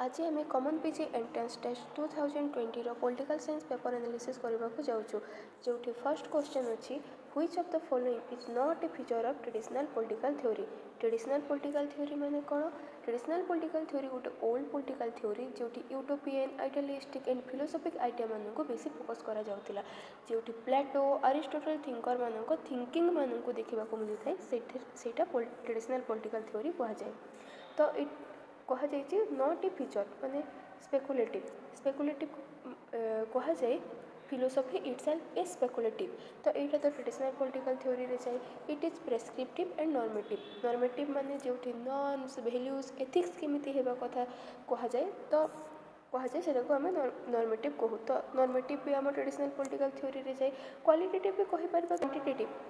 आज आम common PG entrance test 2020 political science paper analysis करने को जाऊँ जो फर्स्ट क्वेश्चन अच्छी which of the following is not a feature of traditional political theory. Traditional political theory माने कौन? ट्रेडिशनल पॉलिटिकल थ्योरी गोटे ओल्ड पॉलिटिकल थ्योरी जो utopian idealistic and philosophic idea मानक बेसी फोकस करा जाउतिला, जो प्लेटो अरिस्टोटल थिंकर मानक थिंकिंग मानक देखा मिलता है सेटा ट्रेडिशनल पॉलिटिकल थ्योरी कहा जाए। तो कहा जाए नॉट ए फीचर माने स्पेकुलेटिव कहा जाए फिलोसफी इटसेल्फ इज स्पेकुलेटिव। तो यहाँ तो ट्रेडिशनल पॉलिटिकल थ्योरी रे जाए it is prescriptive and normative माने जो नॉर्म्स वैल्यूज एथिक्स केमिति हेबा कथा कहा जाए तो कहा जाए से आम नॉर्मेटिव कहू। तो नॉर्मेटिव भी आम ट्रेडिशनल पॉलिटिकल थ्योरी रे जाए। क्वालिटेटिव भी कहि परबा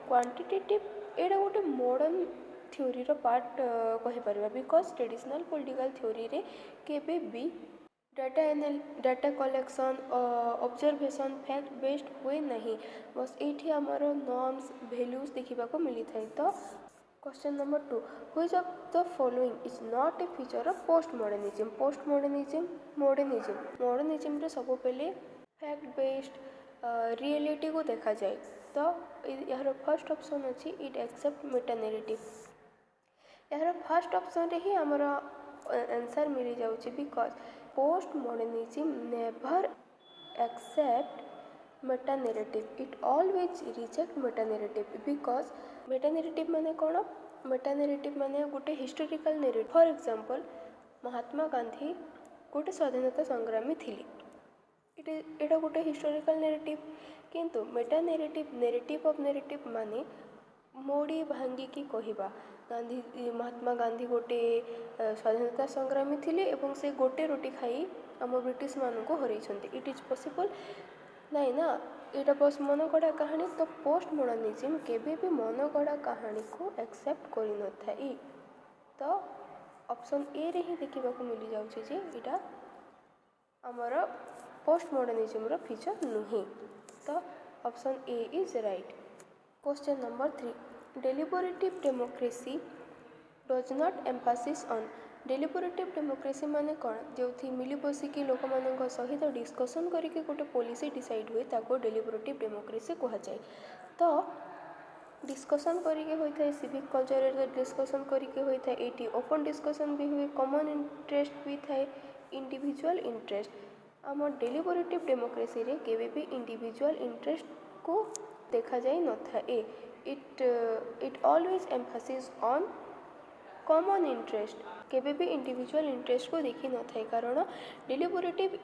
क्वांटिटेटिव एटा गोटे मॉडर्न थ्योरी रो पार्ट कहि परबा बिकॉज ट्रेडिशनल पॉलिटिकल थ्योरी रे केबे भी data collection observation fact based हुए नहीं, बस ये आमर नॉर्म्स वैल्यूज देखा मिली था। तो question number 2 which of the following is not a feature of post modernism रे सब पहले फैक्ट बेस्ड रियलिटी को देखा जाए। तो यार फर्स्ट ऑप्शन अच्छी इट एक्सेप्ट मेटा नैरेटिव। यार फर्स्ट ऑप्शन रे ही आमर आंसर मिल जाउची because postmodernism never accept meta narrative, it always reject meta narrative because meta narrative माने कौन? मेटा नैरेटिव माने गोटे historical narrative. For example Mahatma Gandhi गोटे स्वाधीनता संग्रामी थिले, एटा गोटे हिस्टोरिकल नैरेटिव। किंतु मेटा नैरेटिव ऑफ नैरेटिव माने मोड़ी भांगिकी कहवा महात्मा गांधी गोटे स्वाधीनता संग्रामी थिले एवं से गोटे रोटी खाई आम ब्रिटिश मान को हरई। इट इज पॉसिबल नहीं ना, यहाँ बस मन गढ़ा कहानी। तो पोस्ट मॉडर्निज्म केबे भी मन गढ़ा कहानी को एक्सेप्ट कर न थाई। तो ऑप्शन ए रे ही देखा मिल जाऊँ यहाँ आमर पोस्ट मॉडर्निज्म रो फीचर नुहे। तो option A is right. Question number 3 deliberative democracy does not Mphasis on. Deliberative democracy माने कौन? जो मिली बसिकी लोक मान सहित डिस्कसन करके गोटे पॉलिसी डिसाइड हुए ताको डेलिबरेटिव डेमोक्रेसी कहा जाए। तो डिस्कसन करके होता है सिविक कल्चर डिस्कसन करके होता है, ये ओपन डिस्कसन भी हुए, कॉमन इंटरेस्ट भी थाए, इंडिविजुअल इंटरेस्ट। आम डेलिबरेटिव डेमोक्रेसी रे केबे भी इंडिविजुअल इंटरेस्ट को देखा जाए न थाए। It always Mphasis on common interest, केबे भी इंडिविजुअल इंटरेस्ट को देखी न थाए कारण डेलिबरेटिव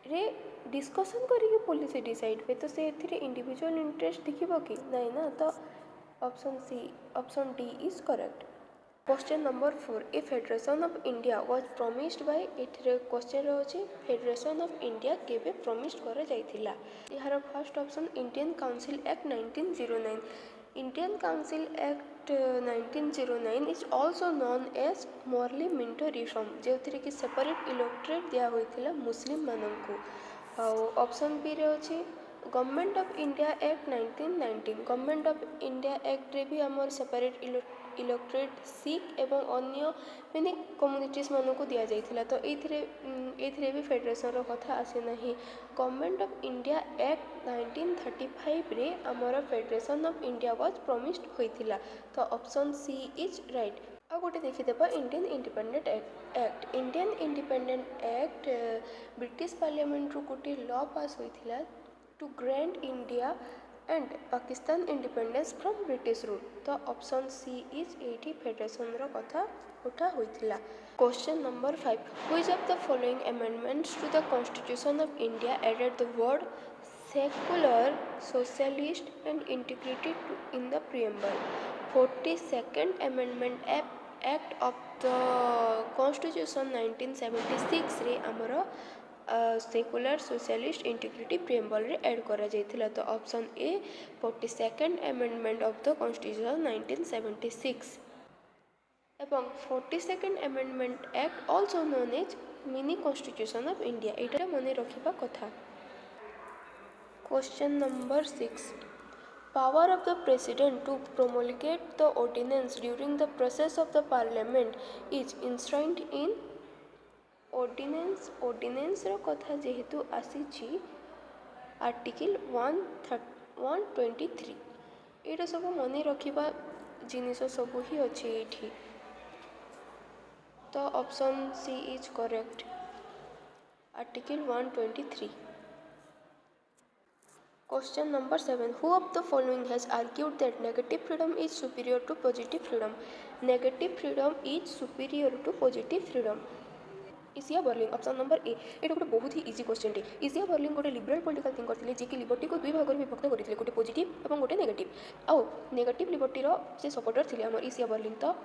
रे डिस्कसन करके पॉलिसी डिसाइड हुए। तो से इंडिविजुअल इंटरेस्ट देखिबो कि नहीं ना। तो option D is correct. Question number 4 a federation of India was promised by. एथिरे क्वेश्चन अछि फेडरेशन ऑफ इंडिया केबे प्रॉमिस्ड करा जायथिला। यार first option Indian Council Act 1909। Indian Council Act 1909 is also known as Morley Minto reform, जो कि separate electorate दिया होइथिला मुस्लिम माननकु। Option B रे अछि government of India act 1919। Government of India act रे भी आमर सेपरेट इलेक्टोरेट सिख एवं अन्य मैंने कम्युनिटीज मान को दि जाइथिला। तो ये भी फेडरेशन रो कथा आसे नहीं। गवर्नमेंट ऑफ इंडिया एक्ट 1935 रे आमर federation of India was promised होइथिला। तो ऑप्शन सी इज राइट। आ गोटे देखिदेबा Indian independent act. Indian independent act British parliament रू गोटे लॉ पास होइथिला to grant India and Pakistan independence from British rule. तो ऑप्शन सी इज एटी फेडरेशन रो कथा उठा होइथिला। Question number 5 which of the following amendments to the constitution of India added the word secular socialist and integrated in the preamble. 42nd amendment act of the constitution 1976 रे आमर secular socialist integrity preamble रे add करा जायथिला। तो option A 42nd amendment of the constitution 1976 एवं 42nd amendment act also known as mini constitution of India. एटा मने रखिबा कथा। Question number 6 power of the president to promulgate the ordinance during the process of the parliament is enshrined in. Ordinance कथा जेहेतु आसी article 123 ये सब मन रखा जिनिस सब ही अच्छे ये तो option C is correct article 123. Question number 7. Who of the following has argued that negative freedom is superior to positive freedom? Negative freedom is superior to positive freedom. Isaiah Berlin option number A ये गोटे बहुत ही easy question टे इसिया Berling गोटे लिबराल political thinker थे जी liberty को दुई भाग में विभक्त करते गोटे पॉजिटिव और गोटे नेगेटिव आउ नेगेटिव लिबर्टीर से सपोर्टर थे आम इसिया बर्लिंग तो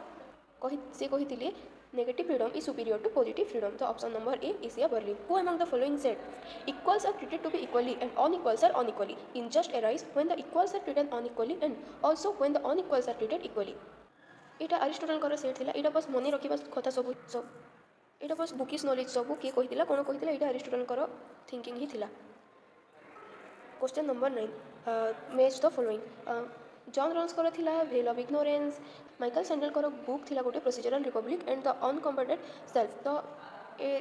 से कही negative freedom is superior to positive freedom तो option number A Isaiah Berlin. Who among the following said equals are treated to be equally and unequals are unequally injustice arise when the equals are treated unequally and also when the unequals are treated equally. Etah Aristotle set थिला एटा बस मने रखिबा कथा सब एटा बस bookish knowledge सब किए कहिथिला कोन कहिथिला एटा Aristotle thinking ही थिला. Question number 9 match the following John रॉन्सकर थिला वेल ऑफ इग्नोरेंस माइकल सैंडलकर बुक थिला गोटे procedural republic and the unencumbered self तो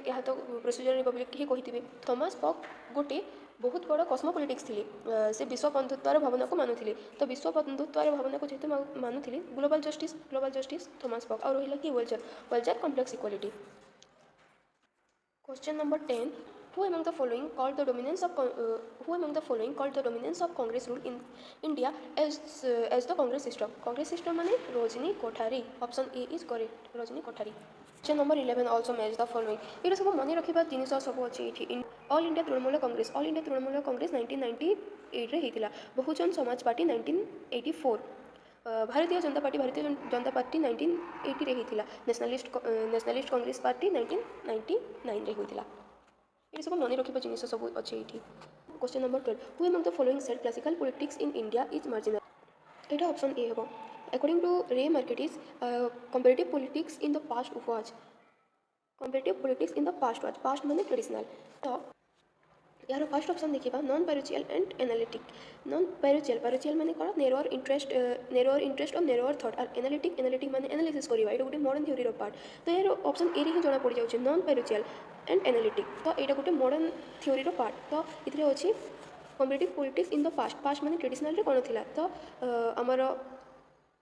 यह तो प्रोसीजरल रिपब्लिक ही कही थॉमस पॉक गोटे बहुत बड़ कस्मोपोलिटिक्स थे से विश्व बंधुत्वर भावना को मानुले तो विश्व बंधुत्वर भावना को जेहतु मानुले ग्लोबल जस्टिस थॉमस पॉक और रहा कि वेलचर complex equality. Question number 10. Who among the following called the dominance of Congress rule in India as the Congress system? Congress system माने रोजनी Kothari. Option A is correct. रोजनी Kothari. Question number 11 also match the following. ये सब मन रखा जिनिस सब अच्छे ये all India Trinamool Congress 1998 रे होता बहुजन समाज पार्टी 1984 भारतीय जनता पार्टी 1980 रे होता नेशनलिस्ट कांग्रेस पार्टी 1999 रे होता ये सब मन रखा जिनिस सब अच्छे ये. Question number 12. Who among the following said classical politics in India is marginal? एटा ऑप्शन ए हम according to Roy Macridis comparative politics in the past was past माने ट्रेडिशनल तो यार फर्स्ट ऑप्शन देखिबा non parochial and analytic. Non parochial माने कौन narrower interest और narrower thought और एनालिटिक माने एनालिसिस करबा एटा गोटे मॉडर्न थ्योरी रो पार्ट तो यार ऑप्शन ए रे ही जणा पड़ जाउछ नॉन पैरिशियल एंड एनालिटिक तो एटा गोटे मॉडर्न थ्योरी रो पार्ट तो इथरे अछि comparative politics in the past माने ट्रेडिशनल रे कोन थिला तो हमर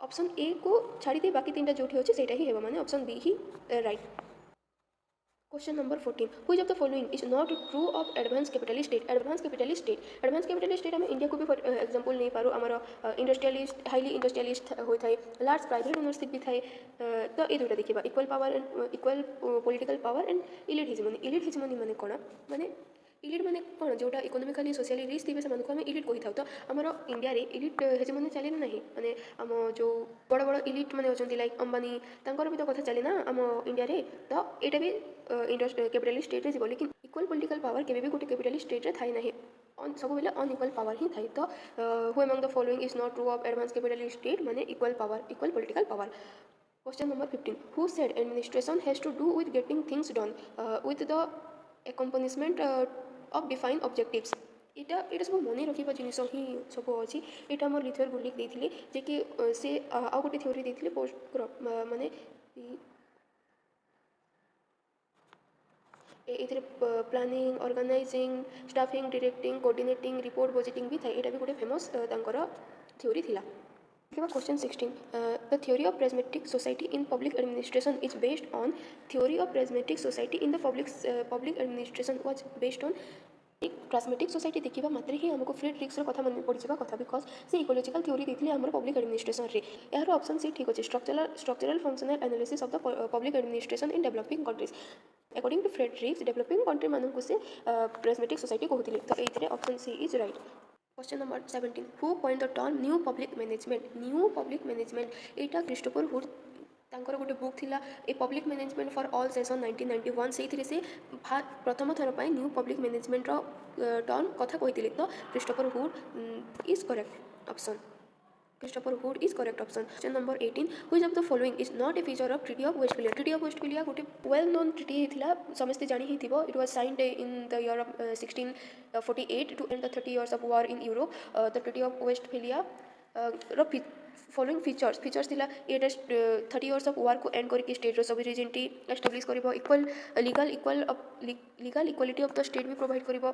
ऑप्शन ए को छाड़ी दे बाकी तीनटा जोठी अछि सेटा ही हेबा माने ऑप्शन बी ही right. Question number 14. Which of the following is not true of advanced capitalist state? Advanced capitalist state आम इंडिया को भी फॉर एग्जांपल नहीं पारो आमर इंडस्ट्रियलिस्ट हाईली इंडस्ट्रियलिस्ट होता है लार्ज प्राइवेट यूनिवर्सिटी भी थाए तो ये दुटा देखा equal power and equal political power and elite hegemony माने कौन माने इलिट माने कौन जोटा इकोनॉमिकली सोशली रिच थे से इलिट कही था तो आमर इंडिया रे इलिट हेजेमनी चले ना माने आम जो बड़ बड़ इलिट माने अच्छा लाइक अंबानी तांकर भी तो कथा चले ना आम इंडिया रे तो यहाँ भी कैपिटलिस्ट स्टेट रे जीव लेकिन इक्वल पॉलिटिकल पावर केबे भी गोटे कैपिटलिस्ट स्टेट रे थाई ना सब बेले अनइक्वल पावर ही थाई तो who among the following is not true of advance capitalist state माने equal political power. Question number 15. Who said administration has to do with getting things done with the accomplishment of defined objectives? ये सब मन रखा जिन ही सब अच्छी यहाँ आम लिथर बुलिक देते जे कि से आउ गोटे थ्योरी देते पोस्ट माने ये planning organizing staffing directing coordinating report budgeting भी थाए यहाँ भी गोटे फेमस थ्योरी थिला. Question 16. The theory of pragmatic society in public administration is based on theory of pragmatic society in the public administration was based on pragmatic society देखा मात्र ही आमको Fredericks कथा मन पड़ा कथा बिकज से इकोलॉजिकल थ्योरी देते आम पब्लिक एडमिनिस्ट्रेशन रे यार ऑप्शन सी ठीक अच्छे structural functional analysis of the public administration in developing countries according to Fred Riggs developing country मानक से प्रास्मेटिक सोसाइटी कहते तो ये option C is right. Question number 17. Who coined the term new public management यहाँ Christopher Hood तांकर गोटे book थिला a public management for all session 1991 से प्रथम थर पर न्यू पब्लिक मैनेजमेंट टर्म कथा कहते तो Christopher hood is correct option. Question number 18. Which of the following is not a feature of Treaty of Westphalia? गोटे वेल नोन ट्रिटी होता समस्ते जानी ही थी. It was signed in the year of 1648 to end the 30 years of war in Europe. The Treaty of Westphalia following features थिला एटा 30 years of war को end करके स्टेट रो सोवरेनिटी एस्टाब्लिश करिवो equal legal equality of the state भी provide करिवो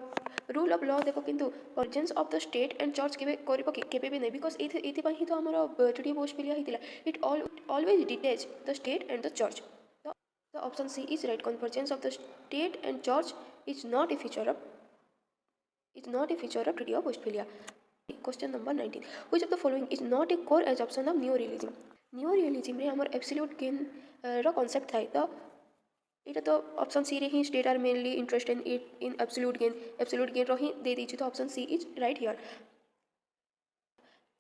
rule of law देखो किंतु अर्जेंस of the state and church केबे करिवो केबे भी नै बिकॉज़ एथि पई ही तो हमर टुडे पोस्ट पिलिया हितिला it always detach the state and the church the option C is right. Convergence of the state and church is not a feature of Treaty of Westphalia. Question number 19. Which of the following is not a core assumption of neo-realism? Neo-realism रे हमर absolute gain रो concept थाई तो इटा तो option C रे ही state are mainly interested in absolute gain रो ही दे दीजिए तो option C is right here.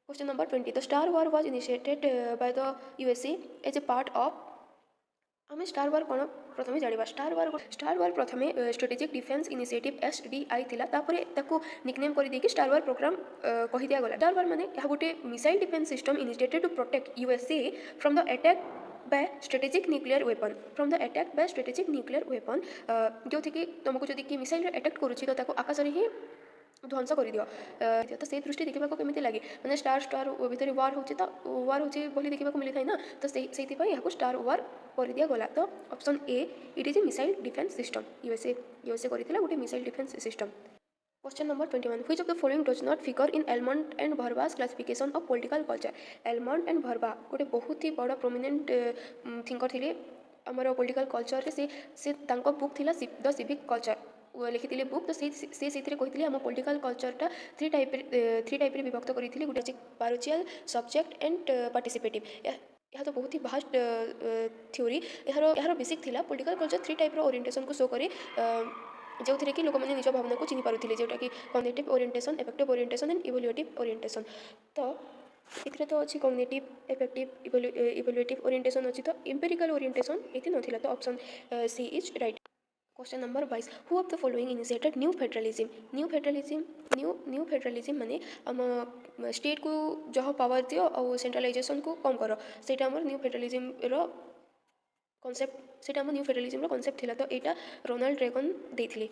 Question number 20. The Star War was initiated by the USA as a part of आम स्टार वार कौन प्रथम जाना स्टार वार प्रथम स्ट्रेटेजिक डिफेन्स इनिशिएटिव SDI थिला तापरे ताको निकनेम कर देकी स्टार वार प्रोग्राम कहि दिया गला. स्टार वार माने यह गोटे missile defence system initiated to protect USA from the attack by strategic nuclear weapon जो थी कि तुमको जदि कि मिसाइल अटैक करूची तो ताको आकाश रे ही ध्वंस कर दियो तो से दृष्टि देखा केमी लगे मैंने स्टार भितर वार होची बोली देखा मिली था ना तो से यहाँ स्टार वार कर दिया गला. तो option A it is a missile defence system USA करथिला गोटे missile defence system. Question number 21. Which of the following does not figure in Almond and Verba's classification of political culture? Almond and Verba गोटे बहुत ही बड़ prominent thinker थिले हमर political culture रे से तांको बुक थिला द सिविक कल्चर लिखी बुक तो से कही आम पॉलिटिकल कल्चरटा थ्री टाइप विभक्त करी गोटे पारोचियल सब्जेक्ट एंड पार्टिसिपेटिव. यह तो बहुत ही भास्ट थ्योरी यार बेसिक थिला political culture three type orientation को शो करे जो थे कि लोक मैंने निज भावना को चिन्ह पारुथिले जोटा कि cognitive orientation effective orientation and evaluative orientation. तो इथे तो अच्छी कॉग्निटिव इफेक्टिव इवैल्यूएटिव ओरिएंटेशन अच्छी तो एम्पिरिकल ओरिएंटेशन ये नथिला तो option C is right. Question number 22. Who of the following initiated new federalism माने हम स्टेट को जह पावर दियो और सेंट्रलाइजेशन को कम कर सेटा हमर न्यू फेडरलिज्म रो कॉन्सेप्ट थिला तो एटा Ronald Reagan देथिले.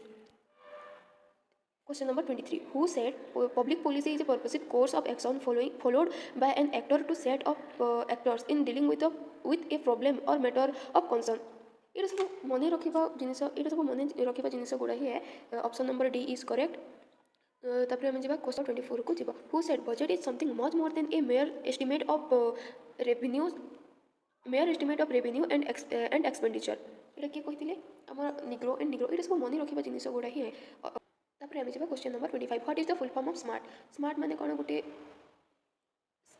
Question number 23. Who said public policy is a purposive course of action followed by an actor to set of actors in dealing with a problem or matter of concern? ये सब मन रखा जिनस ये सब मन रखा जिनस गुड़ा ही है. Option number D is correct. तापर आम जा क्वेश्चन 24 को जीवा. Who said budget is something much more than A mayor estimate of revenue and expenditure. ये किए कहते आम निग्रो ये सब मन रखा जिनस गुड़ा ही है. तापर आम जा question number 25. What is the full form of SMART माने कौन गोटे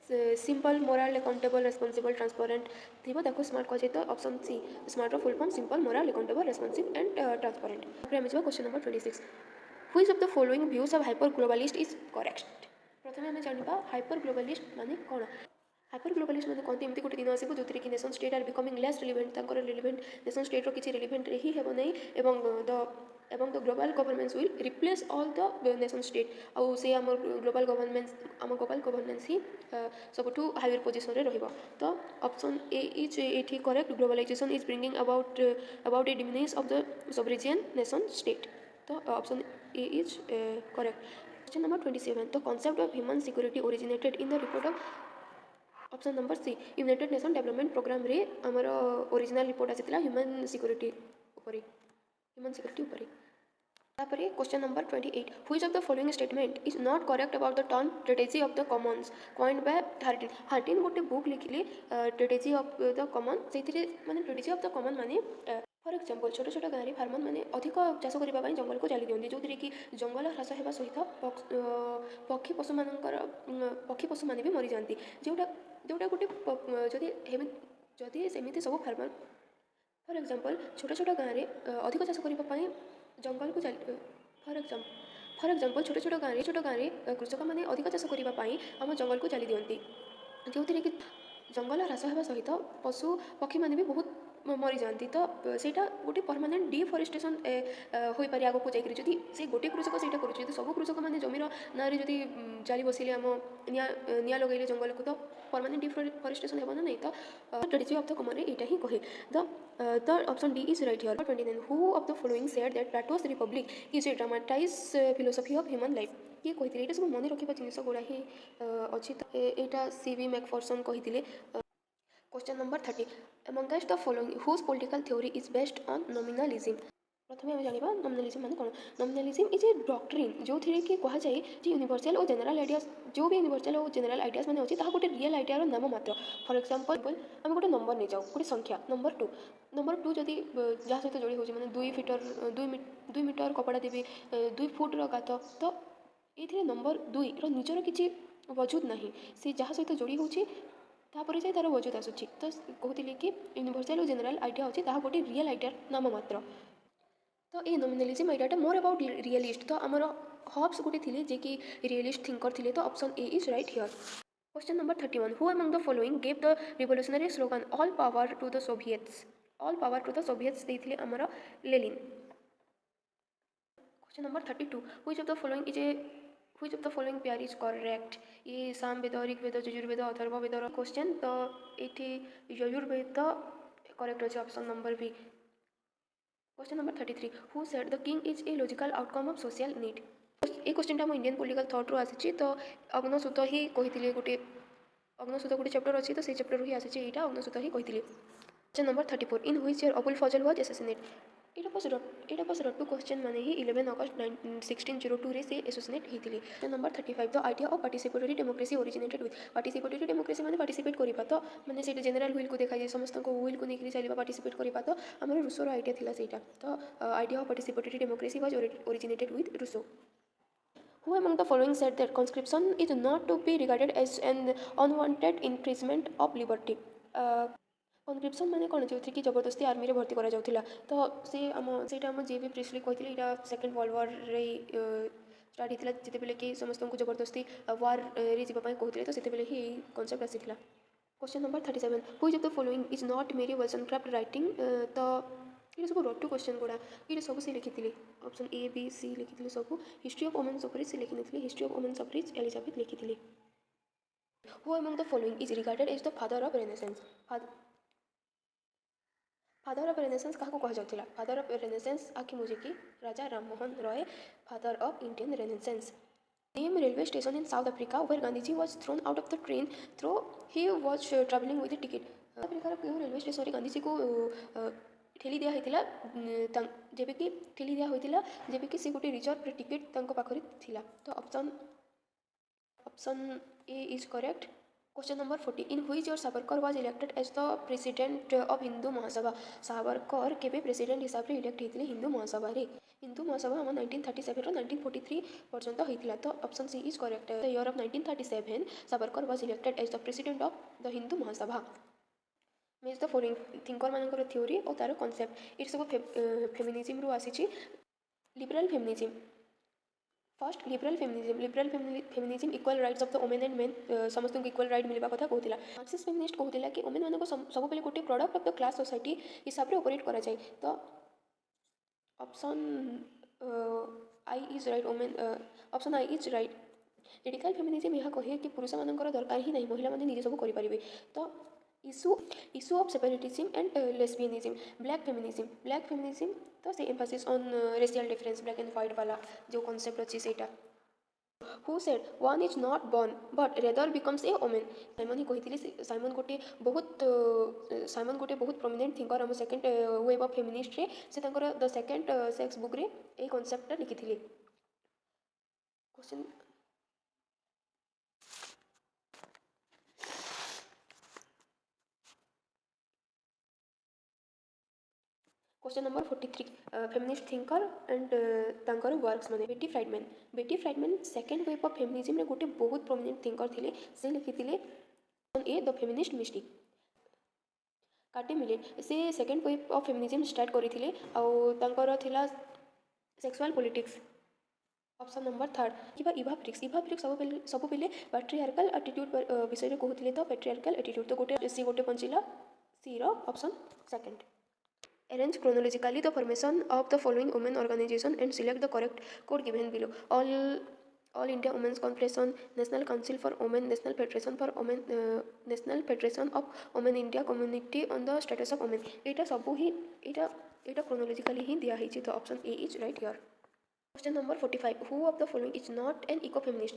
simple moral accountable responsible transparent थी ताको स्मार्ट कह तो ऑप्शन सी स्मार्ट रो full form simple moral accountable responsive and transparent. फिर आम question number 26. Which of the following views of hyper globalist is correct? प्रथम आम जाना हाइपर ग्लोबलिस्ट माने कौन. हाइपर ग्लोबलिस्ट माने कहते एमती गोटे दिन आसो जो कि nation state are becoming less relevant relevant nation state किसी रिलेवेंट रही है नहीं the global governance will replace all the nation state आउ से आम ग्लोबल गवर्नेंस ही सबुठू हायर पोजिशन रे रहिबो. तो ऑप्शन ए इज एठी correct. Globalisation is bringing about a diminish of the sovereign nation state. तो option A is correct. Question number 27. The concept of human security originated in the report of option number C United Nation development programme रे आमर original report आसीला human security उपरे. तापरे question number 28. Which of the following statement is not correct about the term strategy of the commons coined by Hardin गोटे book लिखिले strategy of the common से माने strategy of the common माने for example छोट छोट गाँव में farmer मैंने अधिक चाष करने जंगल को चली दिखती जो कि जंगल ह्रास होगा सहित पक्षी पशु मैंने भी मरी जाती जोटा जोटा गोटे जदि सेमती सब फार्मर फॉर एग्जांपल छोट छोट गाँव में अधिक चाष करने जंगल को चली फॉर एग्जांपल छोट छोट गाँव में कृषक मैंने अधिक चाष करने आम जंगल को चली दिखती जो कि जंगल ह्रास होगा सहित पशु पक्षी मैंने भी बहुत मरी जाती तो सेटा गोटे परमानेंट डिफरेस्टेशन हो पारे आगक जाकि जदि से गोटे कृषक से कर सब कृषक मैंने जमीर ना जदि चली बसिले आम निआ लगे जंगल को तो परमानेंट डिफरेस्टेशन हो ना नहीं तो स्ट्रेटेजी ऑफ द कमन यहाँ ही कहे the option D is right here 29 who of the following said that plateaus Republic is a dramatise philosophy of human life किए कहते ये सब मन रखा जिन गुड़ा ही अच्छी तो यहाँ सी.बी. मैकफर्सन कहते question number 30 amongst the following whose political theory is based on nominalism प्रथम आम जाना नॉमिनलिज्म माने कौन नॉमिनलिज्म इज ए डॉक्ट्रिन जो थी कि कह जाए कि यूनिवर्सल और जनरल आइडियाज जो भी यूनिवर्सल और जनरल आइडियाज मैंने अच्छी गोटे रियल आइडियार नाम मात्र फॉर एग्जांपल आम गोटे नंबर नहीं जाऊ गोटे संख्या नंबर टू जदि जहाँ सहित जोड़ी हो मैंने 2 मीटर कपड़ा देवी 2 फुट्र गात तो ये नंबर 2 निजर किसी वजूद ना सी जहाँ सहित जोड़ी होची तापर से तार वजूद आसूँ तो कहते कि यूनिवर्सल और जनरल आइडिया अच्छी गोटे रियल आइडियार नाम मात्र तो ये नॉमिनलिज्म आइडियाटा मोर अबाउट रियलिस्ट तो आमर हॉब्स गोटे थे जे कि रियलिस्ट थिंकर थे तो option A is right here question number 31 who among the following gave the revolutionary slogan all power to the soviets देते आमर Lenin question number 32 which of the following pair is correct ये Samaveda Rigveda Yajurveda Atharvaveda question तो ये Yajurveda correct अच्छे option number B question number 33 who said the king is a logical outcome of social need ये question आम Indian political thought रू आसी तो अग्नसूत ही कहते गोटे अग्नसूत गोटे चैप्टर अच्छी तो से चैप्टर ही आसी यहाँ अग्नसूत ही कहते question number 34 in which year Abul Fazal was assassinate यहाँ बस रट्टू क्वेश्चन मैंने ही 11 अगस्त 1602 रे से एसोसिनेट होती question number 35 the idea of participatory democracy originated with participatory democracy मैंने पार्टिसिपेट करवा तो मैंने से जनरल व्हिल को देखा जाए समस्त व्हिल को लेकर चलवा पार्टिसिपेट करवा तो आम रूसोर आइडिया थिला सेटा तो idea of participatory democracy was originated with Rousseau Who among the following said that conscription is not to be regarded as an unwanted infringement of liberty? कनस्क्रिप्शन माने कौन जो कि जबरदस्ती आर्मी रे भर्ती करा जाउथिला तो से आम जे.बी. प्रिस्टली कहते यहाँ सेकेंड वर्ल्ड वार रे स्टार्ट होता जिते बेले कि समस्त को जबरदस्ती वार रे जावाई कहते तो से ही कनसेप्ट आसीला question number 37 which of the following is not Mary Wollstonecraft writing तो ये सब रट्टू क्वेश्चन गुड़ा ये सब से लिखी ऑप्शन ए बी सी लिखी सब हिस्ट्री ऑफ वुमेन सफरेज से लिखी history of women suffrage Elizabeth लिखी who among the following is regarded as the father of renaissance father of renaissance क्या कह जाता फादर ऑफ रेनेसांस आखि मुझे कि Raja Rammohan Roy father of Indian renaissance name railway station in South Africa where Gandhiji was thrown out of the train though he was travelling with ticket अफ्रीकार क्यों railway station Gandhiji को ठेली दिया होता जब कि ठेली दिया होता जब कि सी गोटे रिजर्व टिकेट पाखे थिला तो option A is correct question number 40 in which year Savarkar was elected as the president of Hindu Mahasabha Savarkar केबे प्रेसिडेंट हिसाब से इलेक्ट होते हिंदू महासभा हिंदू महासभा हम 1937 रो 1943 पर्यंत होता तो option C is correct the year of 1937 Savarkar was elected as the president of the Hindu Mahasabha means the following thinker मानकर theory और तार कॉन्सेप्ट ये सब फेमिनिज्म रू आसी liberal feminism first liberal feminism equal rights of the women and men समस्त को equal right मिलवा कथा कहला मार्क्सिस्ट फेमिनिस्ट कहला कि वुमेन मानको सब बेले गोटे product of the class society हिसाब से ऑपरेट करा जाए तो option I is right women option I is right radical feminism यह कहे कि पुरुष मानकर दरकार ही नहीं महिला माने निजे सब करि परिबे तो issue of separatism and lesbianism black feminism तो से emphasis on racial difference black and white वाला जो कॉन्सेप्ट अच्छी सेटा who said one is not born but rather becomes a women Simone ही कहते साइमन गोटे बहुत प्रोमिनेंट थिंकर आम सेकेंड वेव ऑफ फेमिनिस्ट रे से द सेकेंड सेक्स बुक रे ए कॉन्सेप्ट लिखी question question number 43 feminist thinker and तांकर वर्क्स माने बेटी Friedman second wave of feminism रे गोटे बहुत प्रोमिनेंट थिंकर थिले से लिखिथिले ए the feminist mystique Kate Millett से second wave of feminism start करथिले आ तांकर थिला sexual politics option number 3 Eva फ्रिक्स सब बेले पैट्रियार्कल एटीट्यूड विषय रे कहथिले तो पैट्रियार्कल एटीट्यूड तो गोटे पंचिला सी रो option second Arrange chronologically the formation of the following women organization and select the correct code given below. All India Women's Confederation, National Council for Women, National Federation for Women, National Federation of Women India, Community on the Status of Women. एटा सबू ही एटा chronologically ही दिया है तो option A is right here. Question number 45. Who of the following is not an eco-feminist?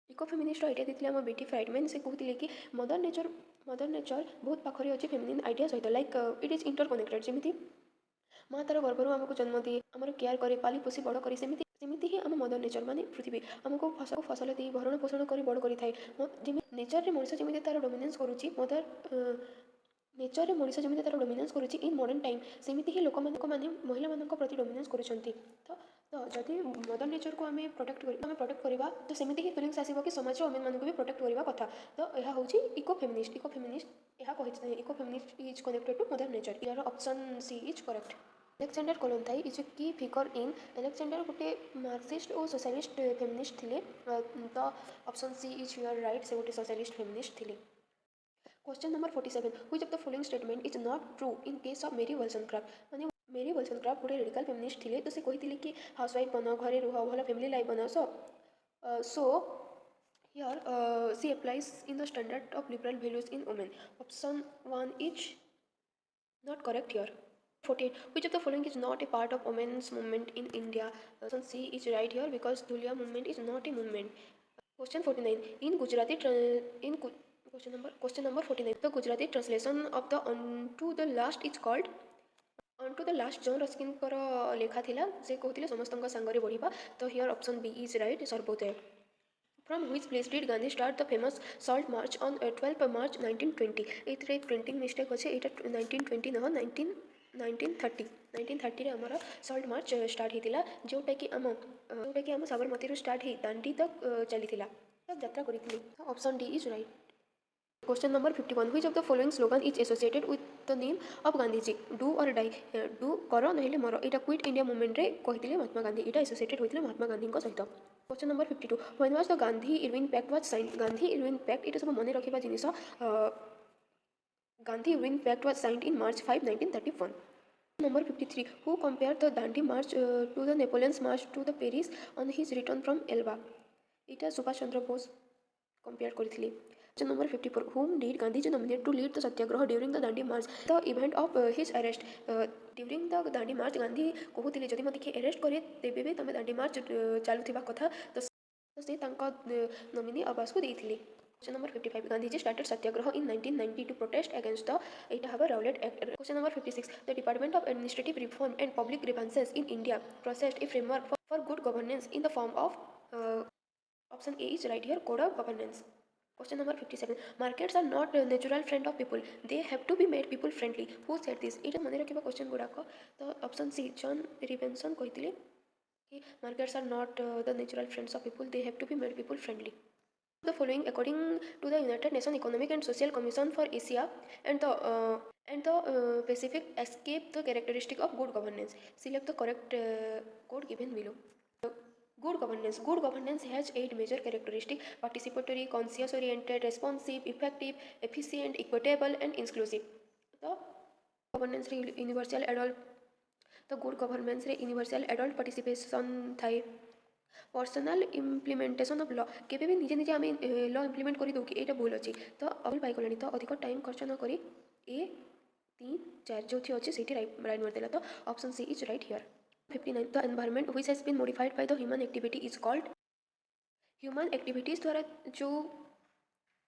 Eco-feminist idea देते आम बेटी Friedman से कहते कि मदर नेचर बहुत पाखरे अच्छे फेमिनिन आइडिया सहित लाइक इट इज इंटरकनेक्टेड जमी माँ तार गर्भर आमको जन्म दिए आमर केयर करे पाली पोषी बड़ करे सेमती ही आम मदर नेचर माने पृथ्वी आमको फसल दी भरण पोषण कर बड़ कर नेचर मनुष्य जमी तार डोमिनेंस करुच्ची मदर नेचर रे मनुष्य जमी तार डोमिनेंस करुच्ची इन मॉडर्न टाइम सेमती ही लोक मैंने महिला मान प्रति डोमिनेंस करुँच तो जदि मदर नेचर को आम प्रोटेक्ट करवा तो सेमती ही फिलिंग्स आसो कि समाज वोमेन मान भी प्रोटेक्ट करवा कथा तो यह हूँ ecofeminist eco feminist is connected to mother nature यार option C is correct Alexander कोलंताई is a key figure in Alexander गोटे मार्क्सिस्ट और सोशलिस्ट फेमिनिस्ट थिले तो option C is your right से गोटे सोशलिस्ट फेमिनिस्ट थिले question number 47 which of the following statement is not true in case of Mary Wollstonecraft माने मेरी वॉल्सनक्राफ्ट गोटे रेडिकल फेमिनिस्ट थिले तो से कहिथिले कि हाउसवाइफ बनो घरे रुह भल फैमिली लाइफ बनो सो here she applies in the standard of liberal values in women. Option 1 is not correct here. 48. Which of the following is not a part of women's movement in India? Option C is right here because Dhulia movement is not a movement. Question 49. In Gujarati question number 49. The Gujarati translation of the onto the last is called onto the last John Ruskin पर लेखा थिला से कहथिले समस्तंका संगरे बढ़िबा तो here option B is right Sarvodaya. From which place did Gandhi start the famous Salt March on 12th March 1920? एथरे printing mistake अच्छे एटा 1920 नह 1930 रे हमर सॉल्ट मार्च स्टार्ट हितिला जोटा कि आम साबरमती रो स्टार्ट ही दांडी तक चलीथिला तब यात्रा करिथिली option D is right. Question number 51. Which of the following slogan is associated with the name of Gandhiji? Do or die. Do करो नहिले मरो एटा क्विट इंडिया मूवमेंट रे कहिथिले महात्मा गांधी एटा एसोसिएटेड होइथिले महात्मा गांधी को सहित. Question number 52. When was the Gandhi Irwin Pact was signed? Gandhi Irwin Pact एटा सब मने रखिबा जिनिस Gandhi Irwin Pact was signed in March 5, 1931. Number 53. Who compared the Dandi March to the Napoleon's March to the Paris on his return from Elba? Etah Subhash Chandra Bose compare करथिले. Question number 54. Whom did Gandhiji nominate to lead the Satyagraha during the Dandi March? The event of his arrest. During the Dandi March, Gandhi कहूଥିଲେ जदि मते कि arrest करे तेबे बे तमे दांडी मार्च चालुथिबा कथा तो से तांका नोमिनी आवास को देइथिले. Question number 55. Gandhiji started Satyagraha in 1990 to protest against the Etahava Rowlatt Act. Question number 56. The Department of Administrative Reform and Public Grievances in India processed a framework for good governance in the form of option A is right here, Code of Governance. Question number 57. Markets are not a natural friend of people. They have to be made people friendly. Who said this? It is mane rakhiba question गुड़ाक तो option C John Robinson कहथिले कि markets are not the natural friends of people. They have to be made people friendly. The following according to the United Nations Economic and Social Commission for Asia and the Pacific escape the characteristic of good governance. Select the correct code given below. Good governance. Good governance has 8 major characteristics: participatory, conscious-oriented, responsive, effective, efficient, equitable, and inclusive. The governance universal adult. The good governance universal adult participation थाए. Personal implementation of law केबे भी निजे निजे आम law implement कर दो कि एटा भूल अच्छी तो अभी पाइगलानी तो अधिक टाइम खर्च न करी ए 3 4 जो थी अच्छे सीटी राइट मारदेला तो option C is right here. 59. The environment which has been modified by the human activity is called human activities द्वारा जो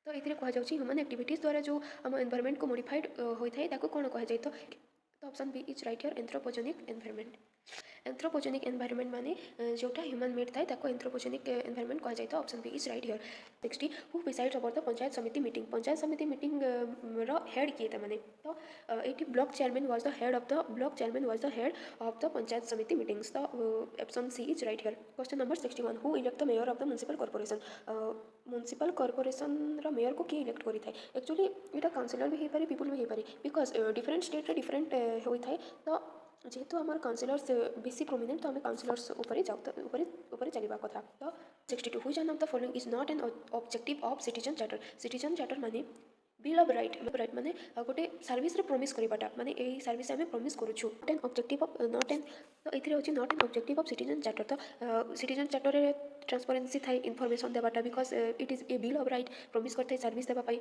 तो ये कह जाउची ह्यूमन एक्टिविटीज द्वारा जो आम एनवायरमेंट को मॉडिफाइड होता है ताको कौन कह जाए तो option B is right here anthropogenic environment. Anthropogenic environment माने जोटा ह्यूमन मेड थाए ताको एंथ्रोपोजेनिक एनवायरमेंट कह जाए तो option B is right here. 60. Who presides over the panchayat samiti meeting रो हेड किए था माने तो एटी block chairman was the head of the panchayat samiti meetings तो option C is right here. Question number 61. Who elect the mayor of the municipal corporation रो mayor को किए इलेक्ट करि थाए. एक्चुअली एटा काउंसिलर भी हे पारे पीपल भी हे पारे बिकॉज डिफरेंट स्टेट रे डिफरेंट होई थाए तो जेहेतु आम काउंसिलर्स बेसी प्रोमिनेंट तो आम काउंसिलर्स ऊपर चलवा कथा तो 62. Which one of the following is not an objective of citizen charter. Citizen charter माने बिल ऑफ राइट माने गोटे सर्विस रे प्रॉमिस करबाटा माने एई सर्विस आमे प्रॉमिस करूछु ten objective of not an तो एथिरे होची not an objective of citizen charter तो सिटीजन चार्टर रे ट्रांसपेरेंसी थाई इन्फॉर्मेशन देबाटा because it is a bill of right promise करथे सर्विस देबा पई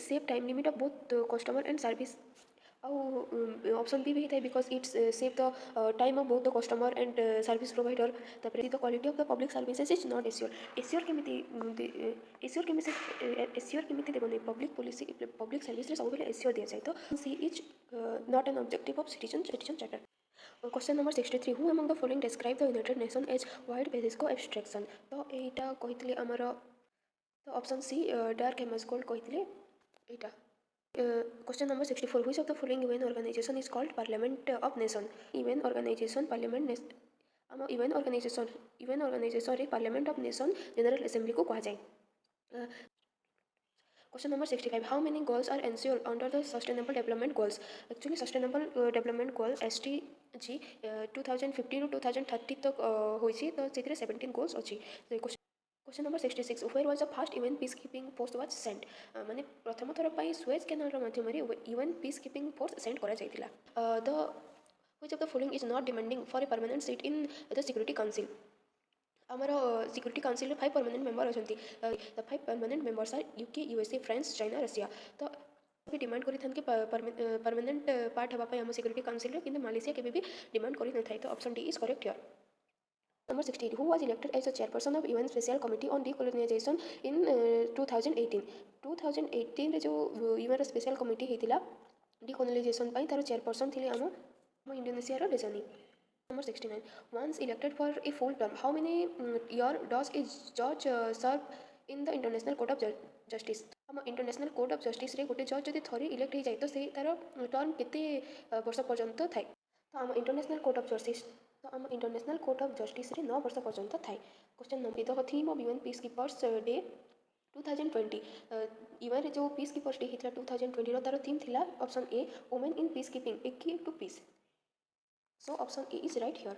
save time limit of both customer and service option भी है because it's save the time of both the customer and service provider तापर the quality of the public services is not assure केमिति assure केमिति देबने public service रे सब assure दिया जाए तो C is not an objective of citizen charter question number 63 who among the following describe the United Nation as wide basis को abstraction तो एटा कहितले हमर तो option C Dag Hammarskjold कहितले एटा question number 64 which of the following UN organization is called Parliament of Nation UN organization UN organization रे Parliament of Nation General Assembly को कहा जाए question number 65 how many goals are ensured under the sustainable development goals actually sustainable development goal SDG 2015 to 2030 तक होइछि तो सेतिरे 17 goals अछि question number 66 where was the first UN peacekeeping force was sent माने प्रथम थर पई सुएज कैनाल रो माध्यम रे UN peacekeeping force send करा जायतिला the which of the following is not demanding for a permanent seat in the security council आमर security council रे 5 permanent member अछंती the 5 permanent members are UK USA France China Russia तो भी demand करी थन कि permanent part हबा पई हम सिक्यूरिटी काउंसिल रे किंतु मालेशिया केबे भी डिमांड करी न थाई तो option D is correct here Number 16. Who was elected as the chairperson of UN Special Committee on Decolonization in 2018? 2018 रे जो UN स्पेशल कमिटी हेतिला डिकोलोनाइजेशन पई तार चेयरपर्सन थिले हम Indonesia row लेजनी Number 69. Once elected for a full term, how many year does a judge serve in the International Court of Justice? हम international court of justice रे गोटे जज जदि थरी elect हो जाए तो से तार टर्म केते वर्ष पर्यंत थाए तो हम इंटरनेशनल कोर्ट ऑफ जस्टिस तो हम इंटरनेशनल कोर्ट ऑफ जस्टिस रे 9 वर्ष पर्यंत थाए question number the theme of UN peacekeepers day 2020 UN जो पीस कीपर्स डे हितला 2020 रो तार थीम थिला option A women in peacekeeping a key to peace so option A is right here